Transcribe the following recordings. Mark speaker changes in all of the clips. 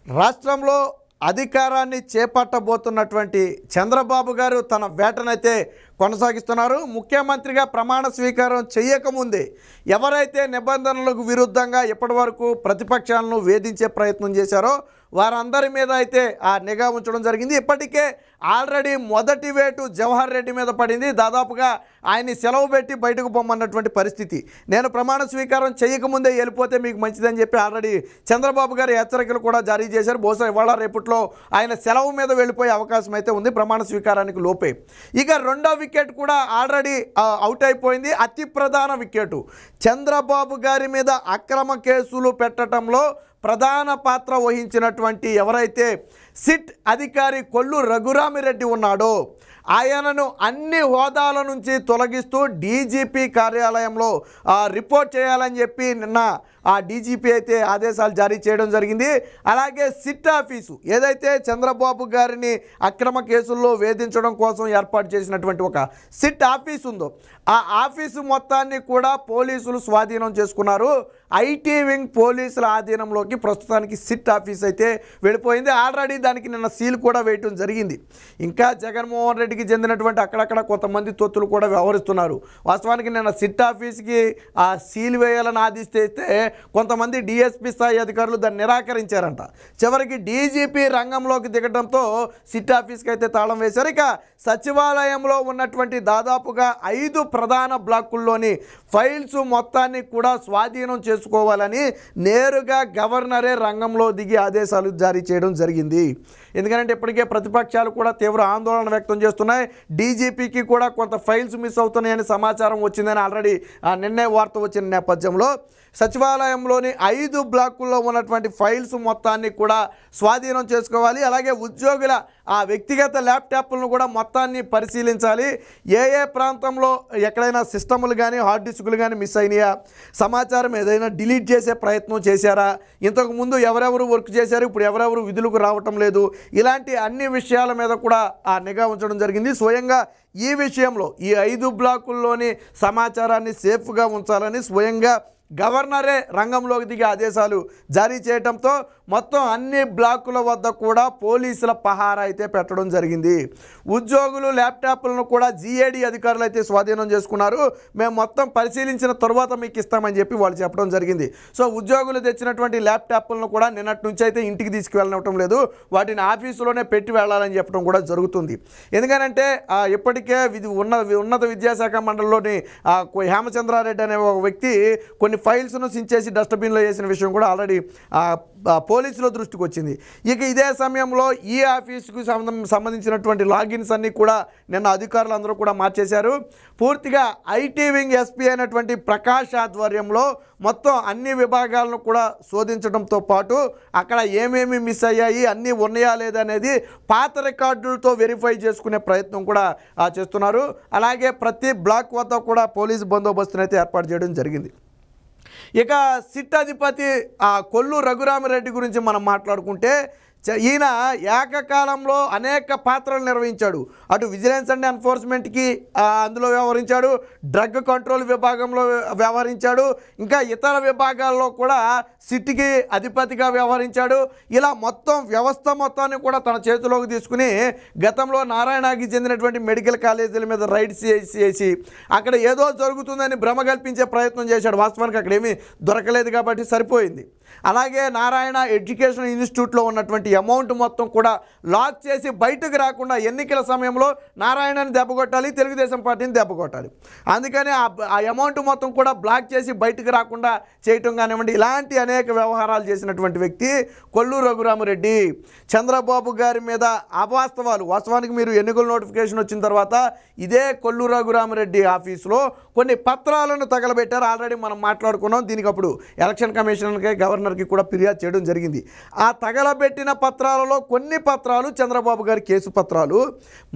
Speaker 1: రాష్ట్రంలో అధికారాన్ని చేపట్టబోతున్నటువంటి చంద్రబాబు గారు తన వేటనైతే కొనసాగిస్తున్నారు. ముఖ్యమంత్రిగా ప్రమాణ స్వీకారం చేయకముందే ఎవరైతే నిబంధనలకు విరుద్ధంగా ఇప్పటివరకు ప్రతిపక్షాలను వేధించే ప్రయత్నం చేశారో వారందరి మీద అయితే ఆ నిఘా ఉంచడం జరిగింది. ఇప్పటికే ఆల్రెడీ మొదటి వేటు జవహర్ రెడ్డి మీద పడింది. దాదాపుగా ఆయన్ని సెలవు పెట్టి బయటకు పొమ్మన్నటువంటి పరిస్థితి. నేను ప్రమాణ స్వీకారం చేయకముందే వెళ్ళిపోతే మీకు మంచిదని చెప్పి ఆల్రెడీ చంద్రబాబు గారి హెచ్చరికలు కూడా జారీ చేశారు. బహుశా ఇవాళ రేపట్లో ఆయన సెలవు మీద వెళ్ళిపోయే అవకాశం అయితే ఉంది ప్రమాణ స్వీకారానికి లోపే. ఇక రెండో వికెట్ కూడా ఆల్రెడీ అవుట్ అయిపోయింది. అతి ప్రధాన వికెట్ చంద్రబాబు గారి మీద అక్రమ కేసులు పెట్టడంలో ప్రధాన పాత్ర వహించినటువంటి ఎవరైతే సిట్ అధికారి కొల్లు రఘురామిరెడ్డి ఉన్నాడో ఆయనను అన్ని హోదాల నుంచి తొలగిస్తూ డీజీపీ కార్యాలయంలో రిపోర్ట్ చేయాలని చెప్పి నిన్న ఆ డీజీపీ అయితే ఆదేశాలు జారీ చేయడం జరిగింది. అలాగే సిట్ ఆఫీసు ఏదైతే చంద్రబాబు గారిని అక్రమ కేసుల్లో వేధించడం కోసం ఏర్పాటు చేసినటువంటి ఒక సిట్ ఆఫీసు ఉందో ఆ ఆఫీసు మొత్తాన్ని కూడా పోలీసులు స్వాధీనం చేసుకున్నారు. ఐటీ వింగ్ పోలీసుల ఆధీనంలోకి ప్రస్తుతానికి సిట్ ఆఫీస్ అయితే వెళ్ళిపోయింది. ఆల్రెడీ దానికి నిన్న సీల్ కూడా వేయటం జరిగింది. ఇంకా జగన్మోహన్ రెడ్డికి చెందినటువంటి అక్కడక్కడ కొంతమంది తొత్తులు కూడా వ్యవహరిస్తున్నారు. వాస్తవానికి నిన్న సిట్ ఆఫీస్కి ఆ సీల్ వేయాలని ఆదేశిస్తే కొంతమంది డిఎస్పీ స్థాయి అధికారులు దాన్ని నిరాకరించారంట. చివరికి డీజీపీ రంగంలోకి దిగడంతో సిట్ ఆఫీస్కి అయితే తాళం వేశారు. ఇక సచివాలయంలో ఉన్నటువంటి దాదాపుగా 5 ప్రధాన బ్లాకుల్లోని ఫైల్స్ మొత్తాన్ని కూడా స్వాధీనం చేసుకోవాలని నేరుగా గవర్నరే రంగంలో దిగి ఆదేశాలు జారీ చేయడం జరిగింది. ఎందుకంటే ఇప్పటికే ప్రతిపక్షాలు కూడా తీవ్ర ఆందోళన వ్యక్తం చేస్తున్నాయి. డీజీపీకి కూడా కొంత ఫైల్స్ మిస్ అవుతున్నాయని సమాచారం వచ్చిందని ఆల్రెడీ నిన్నే వార్త వచ్చిన నేపథ్యంలో సచివాలయంలోని 5 బ్లాకుల్లో ఉన్నటువంటి ఫైల్స్ మొత్తాన్ని కూడా స్వాధీనం చేసుకోవాలి. అలాగే ఉద్యోగుల ఆ వ్యక్తిగత ల్యాప్టాప్లను కూడా మొత్తాన్ని పరిశీలించాలి. ఏ ప్రాంతంలో ఎక్కడైనా సిస్టములు కానీ హార్డ్ డిస్కులు కానీ మిస్ అయినాయా, సమాచారం ఏదైనా డిలీట్ చేసే ప్రయత్నం చేశారా, ఇంతకుముందు ఎవరెవరు వర్క్ చేశారు, ఇప్పుడు ఎవరెవరు విధులకు రావటం లేదు, ఇలాంటి అన్ని విషయాల మీద కూడా ఆ నిఘా ఉంచడం జరిగింది. స్వయంగా ఈ విషయంలో ఈ 5 బ్లాకుల్లోని సమాచారాన్ని సేఫ్గా ఉంచాలని స్వయంగా గవర్నరే రంగంలోకి దిగి ఆదేశాలు జారీ చేయడంతో మొత్తం అన్ని బ్లాకుల వద్ద కూడా పోలీసుల పహారా అయితే పెట్టడం జరిగింది. ఉద్యోగులు ల్యాప్టాప్లను కూడా జీఏడీ అధికారులు అయితే స్వాధీనం చేసుకున్నారు. మేము మొత్తం పరిశీలించిన తర్వాత మీకు ఇస్తామని చెప్పి వాళ్ళు చెప్పడం జరిగింది. సో ఉద్యోగులు తెచ్చినటువంటి ల్యాప్టాప్లను కూడా నిన్నటి నుంచి అయితే ఇంటికి తీసుకువెళ్ళనివ్వటం లేదు, వాటిని ఆఫీసులోనే పెట్టి వెళ్ళాలని చెప్పడం కూడా జరుగుతుంది. ఎందుకనంటే ఇప్పటికే ఉన్నత విద్యాశాఖ మండలిలోని హేమచంద్రారెడ్డి అనే ఒక వ్యక్తి కొన్ని ఫైల్స్ను సించేసి డస్ట్బిన్లో వేసిన విషయం కూడా ఆల్రెడీ పోలీసుల దృష్టికి వచ్చింది. ఇక ఇదే సమయంలో ఈ ఆఫీసుకు సంబంధించినటువంటి లాగిన్స్ అన్నీ కూడా నిన్న అధికారులు అందరూ కూడా మార్చేశారు. పూర్తిగా ఐటీ వింగ్ ఎస్పీ అయినటువంటి ప్రకాష్ ఆధ్వర్యంలో మొత్తం అన్ని విభాగాలను కూడా శోధించడంతో పాటు అక్కడ ఏమేమి మిస్ అయ్యాయి, అన్నీ ఉన్నాయా లేదనేది పాత రికార్డులతో వెరిఫై చేసుకునే ప్రయత్నం కూడా చేస్తున్నారు. అలాగే ప్రతి బ్లాక్ వద్ద కూడా పోలీసు బందోబస్తును అయితే ఏర్పాటు చేయడం జరిగింది. ఇక సిట్ అధిపతి కొల్లు రఘురామిరెడ్డి గురించి మనం మాట్లాడుకుంటే ఈయన ఏకకాలంలో అనేక పాత్రలు నిర్వహించాడు. అటు విజిలెన్స్ అండ్ ఎన్ఫోర్స్మెంట్కి అందులో వ్యవహరించాడు, డ్రగ్ కంట్రోల్ విభాగంలో వ్యవహరించాడు, ఇంకా ఇతర విభాగాల్లో కూడా సిట్కి అధిపతిగా వ్యవహరించాడు. ఇలా మొత్తం వ్యవస్థ మొత్తాన్ని కూడా తన చేతిలోకి తీసుకుని గతంలో నారాయణకి చెందినటువంటి మెడికల్ కాలేజీల మీద రైడ్స్ చేసి అక్కడ ఏదో జరుగుతుందని భ్రమ కల్పించే ప్రయత్నం చేశాడు. వాస్తవానికి అక్కడ ఏమీ దొరకలేదు కాబట్టి సరిపోయింది. అలాగే నారాయణ ఎడ్యుకేషన్ ఇన్స్టిట్యూట్లో ఉన్నటువంటి అమౌంట్ మొత్తం కూడా లాక్ చేసి బయటకు రాకుండా ఎన్నికల సమయంలో నారాయణని దెబ్బకొట్టాలి, తెలుగుదేశం పార్టీని దెబ్బకొట్టాలి. అందుకని ఆ అమౌంట్ మొత్తం కూడా బ్లాక్ చేసి బయటకు రాకుండా చేయటం కానివ్వండి, ఇలాంటి అనేక వ్యవహారాలు చేసినటువంటి వ్యక్తి కొల్లు రఘురామిరెడ్డి. చంద్రబాబు గారి మీద అవాస్తవాలు, వాస్తవానికి మీరు ఎన్నికల నోటిఫికేషన్ వచ్చిన తర్వాత ఇదే కొల్లు రఘురామిరెడ్డి ఆఫీసులో కొన్ని పత్రాలను తగలబెట్టారు. ఆల్రెడీ మనం మాట్లాడుకున్నాం. దీనికి అప్పుడు ఎలక్షన్ కమిషనర్కి గవర్నర్కి కూడా ఫిర్యాదు చేయడం జరిగింది. ఆ తగలబెట్టిన పత్రాలలో కొన్ని పత్రాలు చంద్రబాబు గారి కేసు పత్రాలు,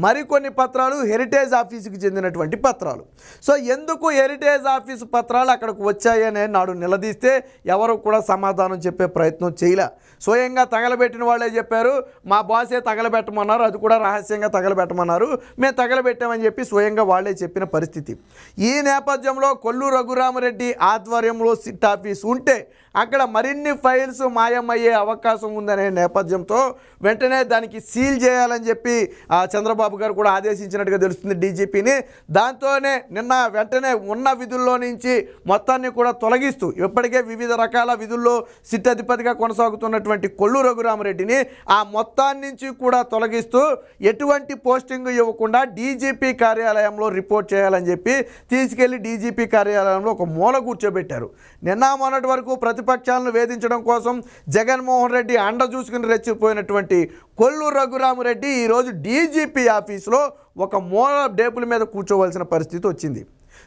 Speaker 1: మరికొన్ని పత్రాలు హెరిటేజ్ ఆఫీసుకి చెందినటువంటి పత్రాలు. సో ఎందుకు హెరిటేజ్ ఆఫీసు పత్రాలు అక్కడికి వచ్చాయనే నాడు నిలదీస్తే ఎవరు కూడా సమాధానం చెప్పే ప్రయత్నం చేయలే. స్వయంగా తగలబెట్టిన వాళ్ళే చెప్పారు, మా బాసే తగలబెట్టమన్నారు, అది కూడా రహస్యంగా తగలబెట్టమన్నారు, మేము తగలబెట్టామని చెప్పి స్వయంగా వాళ్ళే చెప్పిన పరిస్థితి. ఈ నేపథ్యంలో కొల్లు రఘురామిరెడ్డి ఆధ్వర్యంలో సిట్ ఆఫీస్ ఉంటే అక్కడ మరిన్ని ఫైల్స్ మాయమయ్యే అవకాశం ఉందనే నేపథ్యంతో వెంటనే దానికి సీల్ చేయాలని చెప్పి చంద్రబాబు గారు కూడా ఆదేశించినట్టుగా తెలుస్తుంది డీజీపీని. దాంతోనే నిన్న వెంటనే ఉన్న విధుల్లో నుంచి మొత్తాన్ని కూడా తొలగిస్తూ ఇప్పటికే వివిధ రకాల విధుల్లో సిట్ అధిపతిగా కొనసాగుతున్నటువంటి కొల్లు రఘురామరెడ్డిని ఆ మొత్తాన్ని నుంచి కూడా తొలగిస్తూ ఎటువంటి పోస్టింగ్ ఇవ్వకుండా డీజీపీ కార్యాలయంలో రిపోర్ట్ చేయాలని చెప్పి తీసుకెళ్లి డీజీపీ కార్యాలయంలో ఒక మూల కూర్చోబెట్టారు. నిన్న మొన్నటి వరకు ప్రతిపక్షాలను వేధించడం కోసం జగన్మోహన్ రెడ్డి అండ చూసుకుని రెచ్చిపోయినటువంటి కొల్లు రఘురామరెడ్డి ఈరోజు డీజీపీ ఆఫీసులో ఒక మూల డేపుల మీద కూర్చోవలసిన పరిస్థితి వచ్చింది.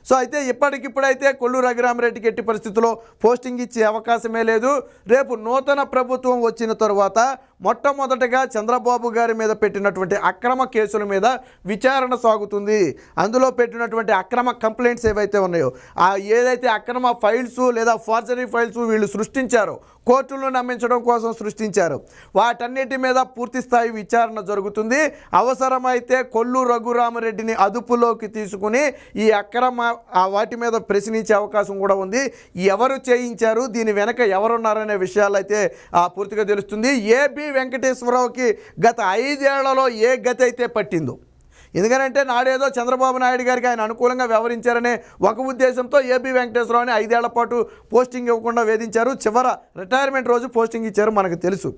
Speaker 1: సో అయితే ఇప్పటికిప్పుడైతే కొల్లు రఘురామరెడ్డికి ఎట్టి పరిస్థితుల్లో పోస్టింగ్ ఇచ్చే అవకాశమే లేదు. రేపు నూతన ప్రభుత్వం వచ్చిన తరువాత మొట్టమొదటగా చంద్రబాబు గారి మీద పెట్టినటువంటి అక్రమ కేసుల మీద విచారణ సాగుతుంది. అందులో పెట్టినటువంటి అక్రమ కంప్లైంట్స్ ఏవైతే ఉన్నాయో ఏదైతే అక్రమ ఫైల్స్ లేదా ఫార్జరీ ఫైల్స్ వీళ్ళు సృష్టించారో, కోర్టులను నమ్మించడం కోసం సృష్టించారు, వాటన్నిటి మీద పూర్తి స్థాయి విచారణ జరుగుతుంది. అవసరమైతే కొల్లు రఘురామరెడ్డిని అదుపులోకి తీసుకుని ఈ అక్రమ వాటి మీద ప్రశ్నించే అవకాశం కూడా ఉంది. ఎవరు చేయించారు, దీని వెనక ఎవరున్నారనే విషయాలు అయితే పూర్తిగా తెలుస్తుంది. ఏబి వెంకటేశ్వరరావుకి గత 5 ఏళ్లలో ఏ గతి అయితే పట్టిందో, ఎందుకంటే నాడేదో చంద్రబాబు నాయుడు గారికి ఆయన అనుకూలంగా వ్యవహరించారనే ఒక ఉద్దేశంతో ఏబి వెంకటేశ్వరరావుని 5 ఏళ్ల పాటు పోస్టింగ్ ఇవ్వకుండా వేధించారు. చివర రిటైర్మెంట్ రోజు పోస్టింగ్ ఇచ్చారు, మనకు తెలుసు.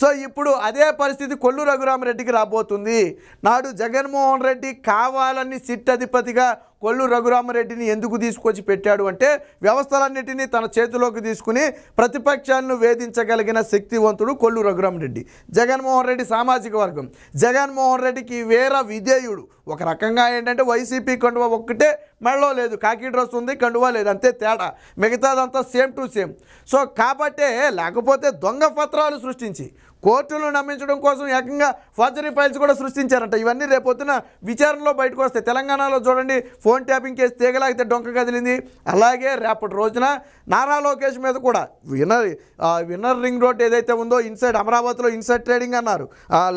Speaker 1: సో ఇప్పుడు అదే పరిస్థితి కొల్లు రఘురామరెడ్డికి రాబోతుంది. నాడు జగన్మోహన్ రెడ్డి కావాలని సిట్ అధిపతిగా కొల్లు రఘురామరెడ్డిని ఎందుకు తీసుకొచ్చి పెట్టాడు అంటే వ్యవస్థలన్నిటినీ తన చేతిలోకి తీసుకుని ప్రతిపక్షాలను వేధించగలిగిన శక్తివంతుడు కొల్లు రఘురామరెడ్డి. జగన్మోహన్ రెడ్డి సామాజిక వర్గం, జగన్మోహన్ రెడ్డికి వేరే విధేయుడు. ఒక రకంగా ఏంటంటే వైసీపీ కండువా ఒక్కటే మెడలో లేదు, కాకి డ్రెస్ ఉంది, కండువా లేదు, అంతే తేడా, మిగతాదంతా సేమ్ టు సేమ్. సో కాబట్టే లేకపోతే దొంగ పత్రాలు సృష్టించి కోర్టులను నమ్మించడం కోసం ఏకంగా ఫార్జరీ ఫైల్స్ కూడా సృష్టించారంట. ఇవన్నీ రేపొద్దున విచారణలో బయటకు వస్తాయి. తెలంగాణలో చూడండి, ఫోన్ ట్యాపింగ్ కేసు తీగలాగితే డొంక కదిలింది. అలాగే రేపటి రోజున నారా లోకేష్ మీద కూడా విన్నర్ రింగ్ రోడ్ ఏదైతే ఉందో ఇన్సైడ్ అమరావతిలో ఇన్సైడ్ ట్రేడింగ్ అన్నారు,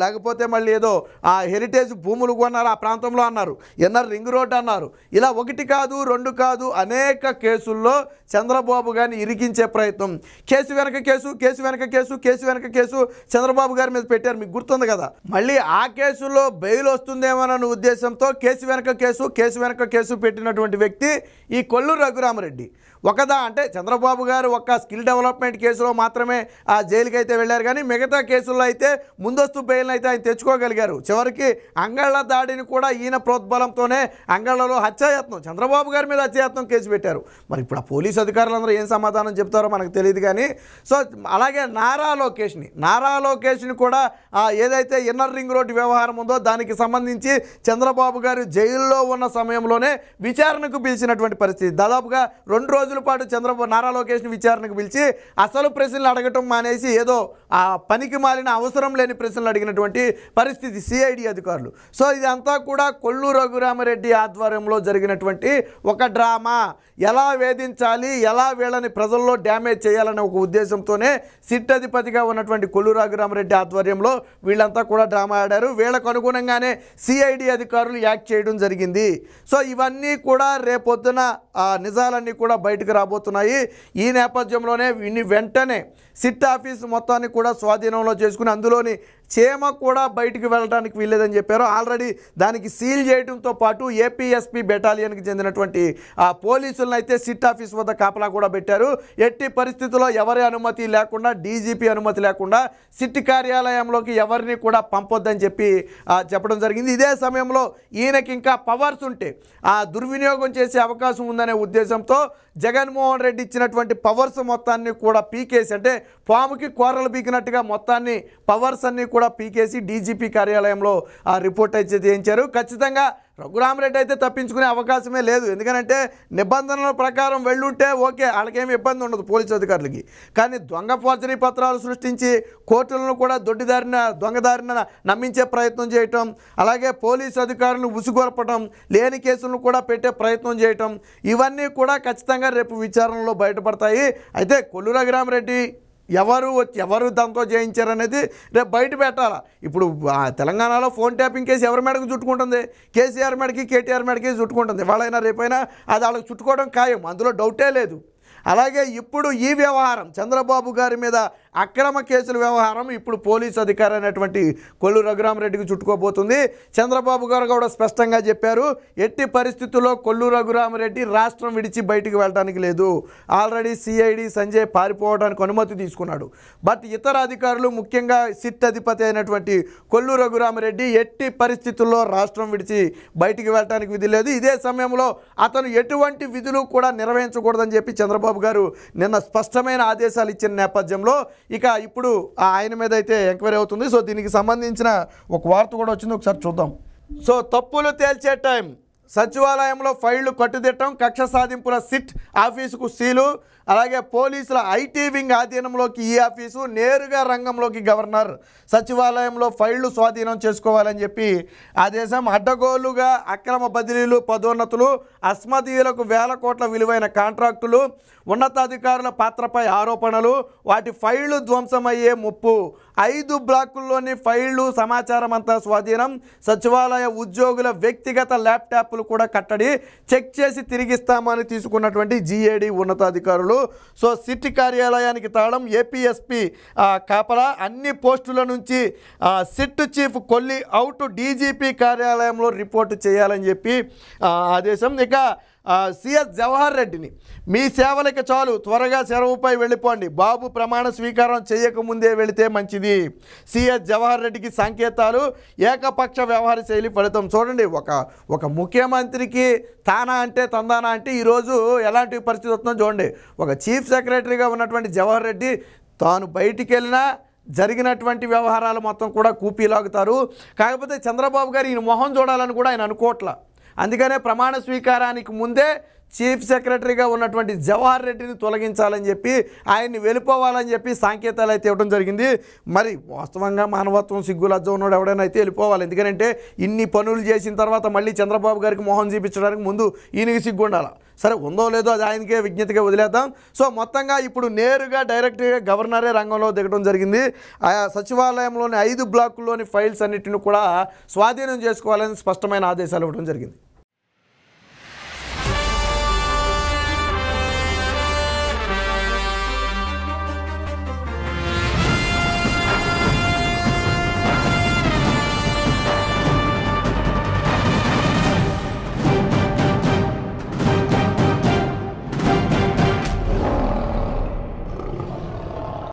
Speaker 1: లేకపోతే మళ్ళీ ఏదో హెరిటేజ్ భూములు కొన్నారు ఆ ప్రాంతంలో అన్నారు, ఇన్నర్ రింగ్ రోడ్ అన్నారు. ఇలా 1 కాదు 2 కాదు అనేక కేసుల్లో చంద్రబాబు గారిని ఇరికించే ప్రయత్నం. కేసు వెనక కేసు, కేసు వెనక కేసు, కేసు వెనక కేసు చంద్రబాబు గారి మీద పెట్టారు, మీకు గుర్తుంది కదా. మళ్ళీ ఆ కేసులో బెయిల్ వస్తుందేమోనన్న ఉద్దేశంతో కేసు వెనక కేసు, కేసు వెనక కేసు పెట్టినటువంటి వ్యక్తి ఈ కొల్లు రఘురామరెడ్డి. అంటే చంద్రబాబు గారు ఒక్క స్కిల్ డెవలప్మెంట్ కేసులో మాత్రమే ఆ జైలుకి అయితే వెళ్ళారు, కానీ మిగతా కేసుల్లో అయితే ముందస్తు బెయిల్ని అయితే ఆయన తెచ్చుకోగలిగారు. చివరికి అంగళ్ళ దాడిని కూడా ఈయన ప్రోద్బలంతోనే అంగళ్ళలో హత్యాయత్నం, చంద్రబాబు గారి మీద హత్యాయత్నం కేసు పెట్టారు. మరి ఇప్పుడు ఆ పోలీసు అధికారులందరూ ఏం సమాధానం చెప్తారో మనకు తెలియదు. కానీ సో అలాగే నారా లోకేష్ని కూడా ఏదైతే ఇన్నర్ రింగ్ రోడ్డు వ్యవహారం ఉందో దానికి సంబంధించి చంద్రబాబు గారు జైల్లో ఉన్న సమయంలోనే విచారణకు పిలిచినటువంటి పరిస్థితి. దాదాపుగా 2 రోజుల పాటు నారా లోకేష్ని విచారణకు పిలిచి అసలు ప్రశ్నలు అడగటం మానేసి ఏదో ఆ పనికి మాలిన అవసరం లేని ప్రశ్నలు అడిగినటువంటి పరిస్థితి సిఐడి అధికారులు. సో ఇదంతా కూడా కొల్లు రఘురామరెడ్డి ఆధ్వర్యంలో జరిగినటువంటి ఒక డ్రామా. ఎలా వేధించాలి, ఎలా వీళ్ళని ప్రజల్లో డ్యామేజ్ చేయాలనే ఒక ఉద్దేశంతోనే సిట్ అధిపతిగా ఉన్నటువంటి కొల్లు రఘురామరెడ్డి ఆధ్వర్యంలో వీళ్ళంతా కూడా డ్రామా ఆడారు. వీళ్ళకు అనుగుణంగానే సిఐడి అధికారులు యాక్ట్ చేయడం జరిగింది. సో ఇవన్నీ కూడా రేపొద్దున నిజాలన్నీ కూడా బయటకు రాబోతున్నాయి. ఈ నేపథ్యంలోనే వెంటనే సిట్ ఆఫీస్ మొత్తాన్ని కూడా స్వాధీనంలో చేసుకుని అందులోని చేమ కూడా బయటికి వెళ్ళడానికి వీల్లేదని చెప్పారు. ఆల్రెడీ దానికి సీల్ చేయడంతో పాటు ఏపీఎస్పీ బెటాలియన్కి చెందినటువంటి పోలీసులను అయితే సిట్ ఆఫీస్ వద్ద కాపలా కూడా పెట్టారు. ఎట్టి పరిస్థితుల్లో ఎవరి అనుమతి లేకుండా, డీజీపీ అనుమతి లేకుండా సిట్ కార్యాలయంలోకి ఎవరిని కూడా పంపొద్దని చెప్పడం జరిగింది. ఇదే సమయంలో ఈయనకి ఇంకా పవర్స్ ఉంటే దుర్వినియోగం చేసే అవకాశం ఉందనే ఉద్దేశంతో జగన్మోహన్ రెడ్డి ఇచ్చినటువంటి పవర్స్ మొత్తాన్ని కూడా పీకేసి, అంటే పాముకి కూరలు పీకినట్టుగా మొత్తాన్ని పవర్స్ అన్నీ కూడా పీకేసి డీజీపీ కార్యాలయంలో రిపోర్ట్ అయితే చేయించారు. ఖచ్చితంగా రఘురామరెడ్డి అయితే తప్పించుకునే అవకాశమే లేదు. ఎందుకంటే నిబంధనల ప్రకారం వెళ్ళుంటే ఓకే, వాళ్ళకేమీ ఇబ్బంది ఉండదు పోలీసు అధికారులకి. కానీ దొంగ ఫోర్జరీ పత్రాలు సృష్టించి కోర్టులను కూడా దొంగదారిన నమ్మించే ప్రయత్నం చేయటం, అలాగే పోలీసు అధికారులను ఉసుగొల్పటం, లేని కేసులను కూడా పెట్టే ప్రయత్నం చేయటం, ఇవన్నీ కూడా ఖచ్చితంగా రేపు విచారణలో బయటపడతాయి. అయితే కొల్లు రఘురామరెడ్డి ఎవరు దాంతో చేయించారనేది రేపు బయట పెట్టాలా. ఇప్పుడు తెలంగాణలో ఫోన్ ట్యాపింగ్ కేసు ఎవరి మేడకు చుట్టుకుంటుంది? కేసీఆర్ మేడకి, కేటీఆర్ మేడకి చుట్టుకుంటుంది. వాళ్ళైనా రేపైనా అది వాళ్ళకి చుట్టుకోవడం ఖాయం, అందులో డౌటే లేదు. అలాగే ఇప్పుడు ఈ వ్యవహారం చంద్రబాబు గారి మీద అక్రమ కేసుల వ్యవహారం ఇప్పుడు పోలీసు అధికారి అయినటువంటి కొల్లు రఘురామరెడ్డికి చుట్టుకోబోతుంది. చంద్రబాబు గారు కూడా స్పష్టంగా చెప్పారు, ఎట్టి పరిస్థితుల్లో కొల్లు రఘురామరెడ్డి రాష్ట్రం విడిచి బయటికి వెళ్ళడానికి లేదు. ఆల్రెడీ సిఐడి సంజయ్ పారిపోవడానికి అనుమతి తీసుకున్నాడు. బట్ ఇతర అధికారులు ముఖ్యంగా సిట్ అధిపతి అయినటువంటి కొల్లు రఘురామరెడ్డి ఎట్టి పరిస్థితుల్లో రాష్ట్రం విడిచి బయటికి వెళ్ళడానికి విధి లేదు. ఇదే సమయంలో అతను ఎటువంటి విధులు కూడా నిర్వహించకూడదని చెప్పి చంద్రబాబు గారు నిన్న స్పష్టమైన ఆదేశాలు ఇచ్చిన నేపథ్యంలో ఇక ఇప్పుడు ఆయన మీద అయితే ఎంక్వైరీ అవుతుంది. సో దీనికి సంబంధించిన ఒక వార్త కూడా వచ్చింది, ఒకసారి చూద్దాం. సో తప్పులు తేల్చే టైం, సచివాలయంలో ఫైళ్లు కట్టుదిట్టం, కక్ష సాధింపుల సిట్ ఆఫీసుకు సీలు, అలాగే పోలీసుల ఐటీ వింగ్ ఆధీనంలోకి ఈ ఆఫీసు, నేరుగా రంగంలోకి గవర్నర్, సచివాలయంలో ఫైళ్లు స్వాధీనం చేసుకోవాలని చెప్పి ఆదేశం. అడ్డగోలుగా అక్రమ బదిలీలు, పదోన్నతులు, అస్మదీయులకు వేల కోట్ల విలువైన కాంట్రాక్టులు, ఉన్నతాధికారుల పాత్రపై ఆరోపణలు, వాటి ఫైళ్లు ధ్వంసమయ్యే ముప్పు, 5 బ్లాకుల్లోని ఫైళ్లు సమాచారం అంతా స్వాధీనం, సచివాలయ ఉద్యోగుల వ్యక్తిగత ల్యాప్టాప్లు కూడా కట్టడి, చెక్ చేసి తిరిగిస్తామని తీసుకున్నటువంటి జీఏడీ ఉన్నతాధికారులు. సో సిటీ కార్యాలయానికి తాళం, ఏపీఎస్పీ కాపలా, అన్ని పోస్టుల నుంచి SIT chief Kolli out, DGP కార్యాలయంలో రిపోర్టు చేయాలని చెప్పి ఆదేశం. ఇక సిఎస్ జవహర్ రెడ్డిని, మీ సేవలకి చాలు, త్వరగా సెలవుపై వెళ్ళిపోండి, బాబు ప్రమాణ స్వీకారం చేయకముందే వెళితే మంచిది. సిఎస్ జవహర్ రెడ్డికి సంకేతాలు, ఏకపక్ష వ్యవహార శైలి ఫలితం. చూడండి, ఒక ముఖ్యమంత్రికి తానా అంటే తందానా అంటే ఈరోజు ఎలాంటి పరిస్థితి వస్తుందో చూడండి. ఒక చీఫ్ సెక్రటరీగా ఉన్నటువంటి జవహర్ రెడ్డి తాను బయటికి వెళ్ళినా జరిగినటువంటి వ్యవహారాలు మొత్తం కూడా కూపీలాగుతారు. కాకపోతే చంద్రబాబు గారు ఈయన మొహం చూడాలని కూడా ఆయన అనుకోవట్లా. అందుకనే ప్రమాణ స్వీకారానికి ముందే చీఫ్ సెక్రటరీగా ఉన్నటువంటి జవహర్ రెడ్డిని తొలగించాలని చెప్పి, ఆయన్ని వెళ్ళిపోవాలని చెప్పి సంకేతాలు అయితే ఇవ్వడం జరిగింది. మరి వాస్తవంగా మానవత్వం సిగ్గులజ్జ ఉన్నాడు ఎవడైనా అయితే వెళ్ళిపోవాలి. ఎందుకంటే ఇన్ని పనులు చేసిన తర్వాత మళ్ళీ చంద్రబాబు గారికి మొహం చూపించడానికి ముందు ఈయనకి సిగ్గు ఉండాలి. సరే, ఉందో లేదో అది ఆయనకే విజ్ఞతగా వదిలేద్దాం. సో మొత్తంగా ఇప్పుడు నేరుగా డైరెక్ట్గా గవర్నరే రంగంలో దిగడం జరిగింది. ఆయా సచివాలయంలోని 5 బ్లాకుల్లోని ఫైల్స్ అన్నిటిని కూడా స్వాధీనం చేసుకోవాలని స్పష్టమైన ఆదేశాలు ఇవ్వడం జరిగింది.